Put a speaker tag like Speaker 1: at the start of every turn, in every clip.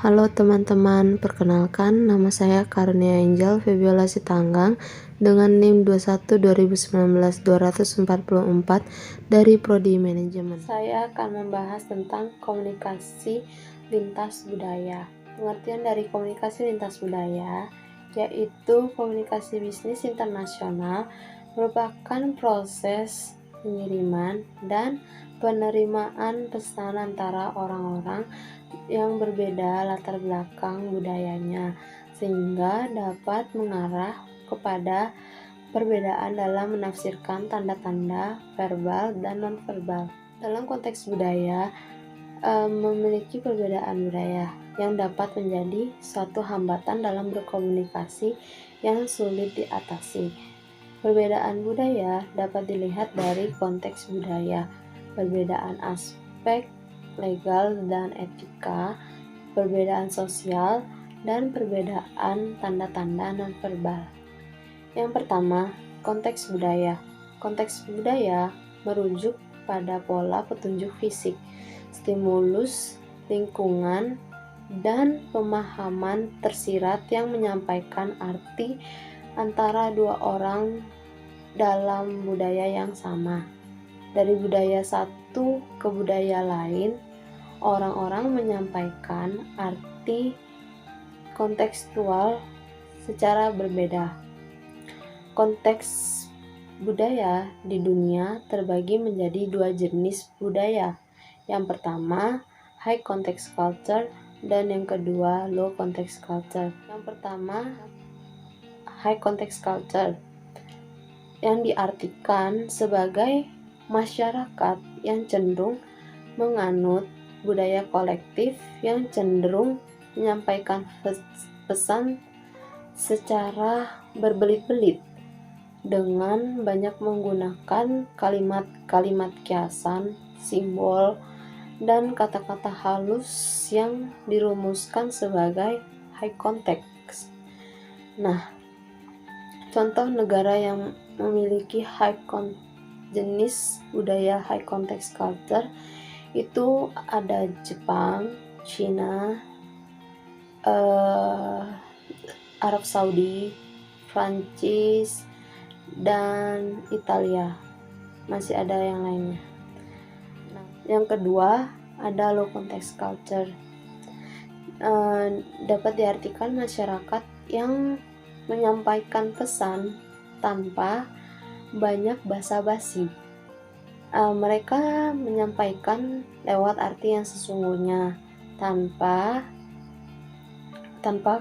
Speaker 1: Halo teman-teman, perkenalkan nama saya Karunia Angel Febiola Sitanggang dengan NIM 21-2019-244 dari Prodi Manajemen. Saya akan membahas tentang komunikasi lintas budaya. Pengertian dari komunikasi lintas budaya yaitu komunikasi bisnis internasional merupakan proses pengiriman dan penerimaan pesan antara orang-orang yang berbeda latar belakang budayanya, sehingga dapat mengarah kepada perbedaan dalam menafsirkan tanda-tanda verbal dan nonverbal. Dalam konteks budaya, memiliki perbedaan budaya yang dapat menjadi suatu hambatan dalam berkomunikasi yang sulit diatasi. Perbedaan budaya dapat dilihat dari konteks budaya, perbedaan aspek legal dan etika, perbedaan sosial, dan perbedaan tanda-tanda nonverbal. Yang pertama, konteks budaya. Konteks budaya merujuk pada pola petunjuk fisik, stimulus, lingkungan, dan pemahaman tersirat yang menyampaikan arti antara dua orang dalam budaya yang sama. Dari budaya satu ke budaya lain, orang-orang menyampaikan arti kontekstual secara berbeda. Konteks budaya di dunia terbagi menjadi dua jenis budaya. Yang pertama, high context culture, dan yang kedua, low context culture. Yang pertama, high context culture, yang diartikan sebagai masyarakat yang cenderung menganut budaya kolektif yang cenderung menyampaikan pesan secara berbelit-belit dengan banyak menggunakan kalimat-kalimat kiasan, simbol, dan kata-kata halus yang dirumuskan sebagai high context. Nah, contoh negara yang memiliki jenis budaya high context culture itu ada Jepang, China, Arab Saudi, Prancis, dan Italia. Masih ada yang lainnya. Nah, yang kedua ada low context culture. Dapat diartikan masyarakat yang menyampaikan pesan tanpa banyak basa-basi. Mereka menyampaikan lewat arti yang sesungguhnya tanpa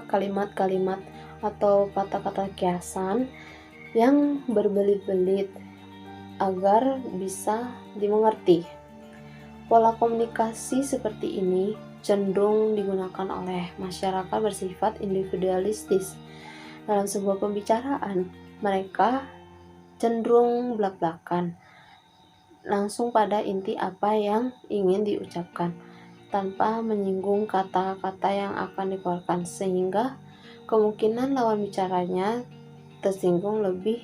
Speaker 1: kalimat-kalimat atau kata-kata kiasan yang berbelit-belit agar bisa dimengerti. Pola komunikasi seperti ini cenderung digunakan oleh masyarakat bersifat individualistis. Dalam sebuah pembicaraan, mereka cenderung belak-belakan, langsung pada inti apa yang ingin diucapkan, tanpa menyinggung kata-kata yang akan dikeluarkan, sehingga kemungkinan lawan bicaranya tersinggung lebih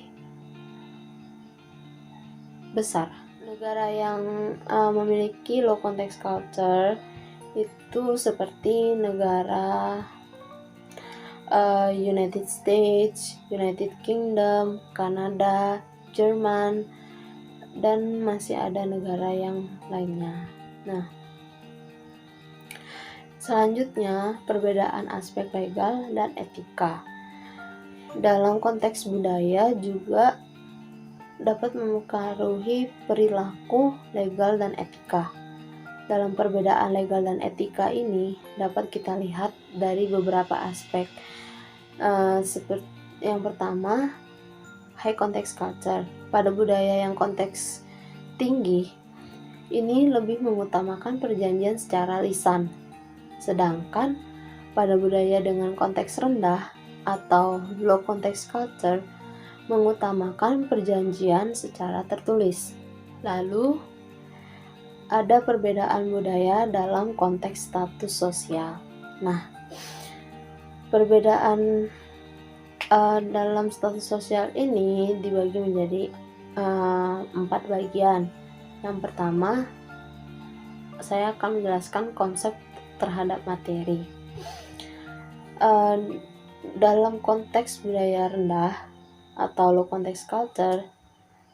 Speaker 1: besar. Negara yang memiliki low context culture itu seperti negara United States, United Kingdom, Kanada, Jerman, dan masih ada negara yang lainnya. Nah, selanjutnya perbedaan aspek legal dan etika. Dalam konteks budaya juga dapat mempengaruhi perilaku legal dan etika. Dalam perbedaan legal dan etika ini dapat kita lihat dari beberapa aspek. Seperti yang pertama, high context culture. Pada budaya yang konteks tinggi, ini lebih mengutamakan perjanjian secara lisan. Sedangkan pada budaya dengan konteks rendah atau low context culture mengutamakan perjanjian secara tertulis. Lalu ada perbedaan budaya dalam konteks status sosial. Nah, perbedaan dalam status sosial ini dibagi menjadi 4 bagian. Yang pertama, saya akan menjelaskan konsep terhadap materi. Dalam konteks budaya rendah atau low context culture,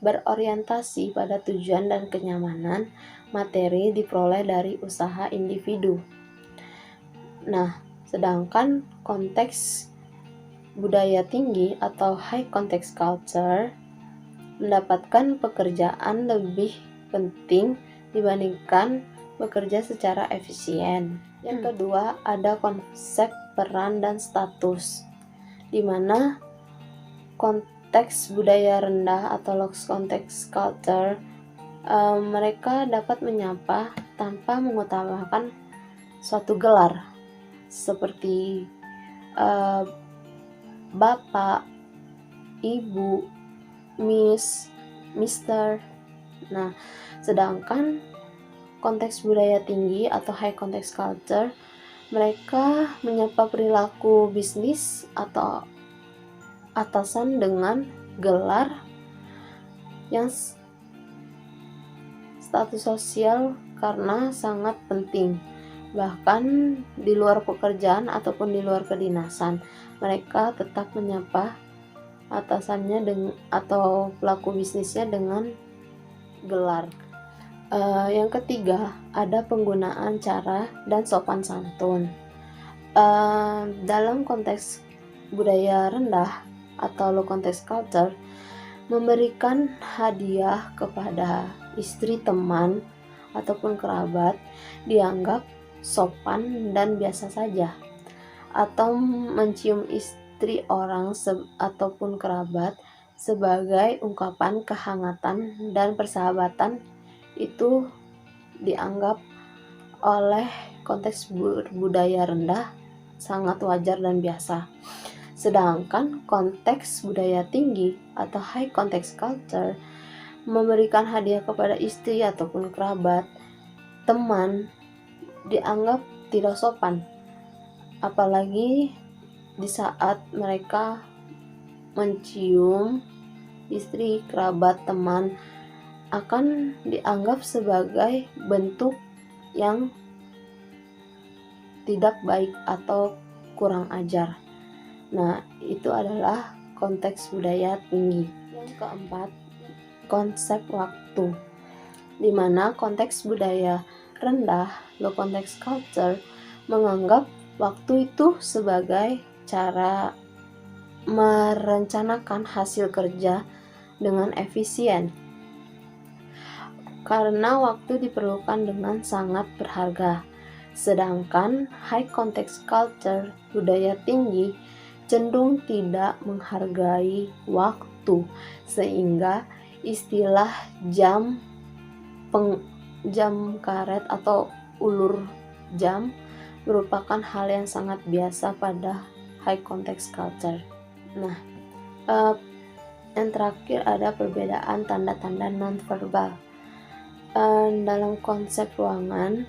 Speaker 1: berorientasi pada tujuan dan kenyamanan materi diperoleh dari usaha individu. Nah, sedangkan konteks budaya tinggi atau high context culture mendapatkan pekerjaan lebih penting dibandingkan bekerja secara efisien. Yang kedua, ada konsep peran dan status, di mana konteks budaya rendah atau low context culture mereka dapat menyapa tanpa mengutamakan suatu gelar seperti bapak, ibu, miss, mister. Nah, sedangkan konteks budaya tinggi atau high context culture mereka menyapa perilaku bisnis atau atasan dengan gelar yang status sosial karena sangat penting. Bahkan di luar pekerjaan ataupun di luar kedinasan, mereka tetap menyapa atasannya atau pelaku bisnisnya dengan gelar. Yang ketiga, ada penggunaan cara dan sopan santun. Dalam konteks budaya rendah atau low context culture, memberikan hadiah kepada istri, teman, ataupun kerabat dianggap sopan dan biasa saja. Atau mencium istri orang ataupun kerabat sebagai ungkapan kehangatan dan persahabatan itu dianggap oleh konteks budaya rendah sangat wajar dan biasa. Sedangkan konteks budaya tinggi atau high context culture memberikan hadiah kepada istri ataupun kerabat, teman dianggap tidak sopan. Apalagi di saat mereka mencium istri, kerabat, teman akan dianggap sebagai bentuk yang tidak baik atau kurang ajar. Nah, itu adalah konteks budaya tinggi. Yang keempat, konsep waktu, di mana konteks budaya rendah, low context culture, menganggap waktu itu sebagai cara merencanakan hasil kerja dengan efisien. Karena waktu diperlukan dengan sangat berharga. Sedangkan high context culture, budaya tinggi, cenderung tidak menghargai waktu, sehingga istilah jam karet atau ulur jam merupakan hal yang sangat biasa pada high context culture. Nah, yang terakhir ada perbedaan tanda-tanda nonverbal. Dalam konsep ruangan,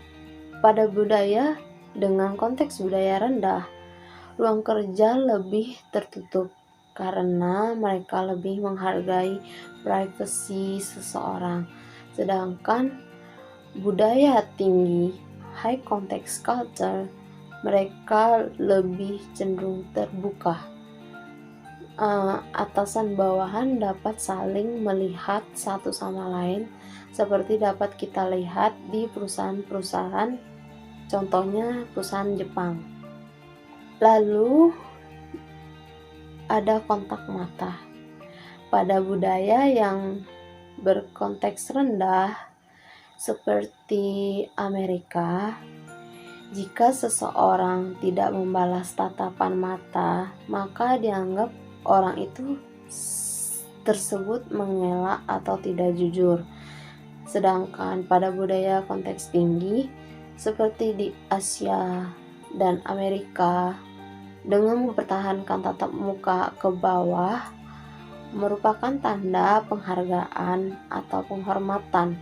Speaker 1: pada budaya dengan konteks budaya rendah, ruang kerja lebih tertutup karena mereka lebih menghargai privasi seseorang. Sedangkan budaya tinggi, high context culture, mereka lebih cenderung terbuka. Atasan bawahan dapat saling melihat satu sama lain, seperti dapat kita lihat di perusahaan-perusahaan, contohnya perusahaan Jepang. Lalu ada kontak mata. Pada budaya yang berkonteks rendah seperti Amerika, jika seseorang tidak membalas tatapan mata, maka dianggap orang itu tersebut mengelak atau tidak jujur. Sedangkan pada budaya konteks tinggi seperti di Asia dan Amerika, dengan mempertahankan tatap muka ke bawah merupakan tanda penghargaan atau penghormatan.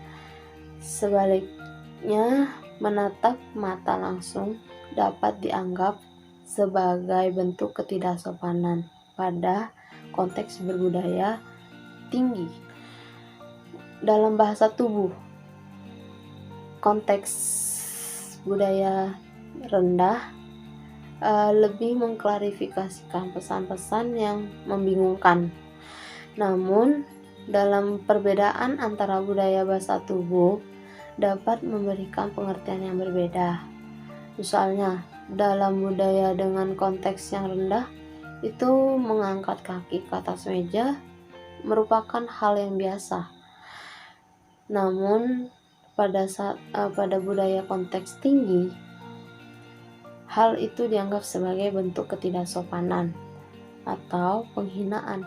Speaker 1: Sebaliknya, menatap mata langsung dapat dianggap sebagai bentuk ketidaksopanan pada konteks berbudaya tinggi. Dalam bahasa tubuh, konteks budaya rendah lebih mengklarifikasikan pesan-pesan yang membingungkan. Namun, dalam perbedaan antara budaya bahasa tubuh dapat memberikan pengertian yang berbeda. Misalnya, dalam budaya dengan konteks yang rendah, itu mengangkat kaki ke atas meja merupakan hal yang biasa. Namun, pada budaya konteks tinggi, hal itu dianggap sebagai bentuk ketidaksopanan atau penghinaan.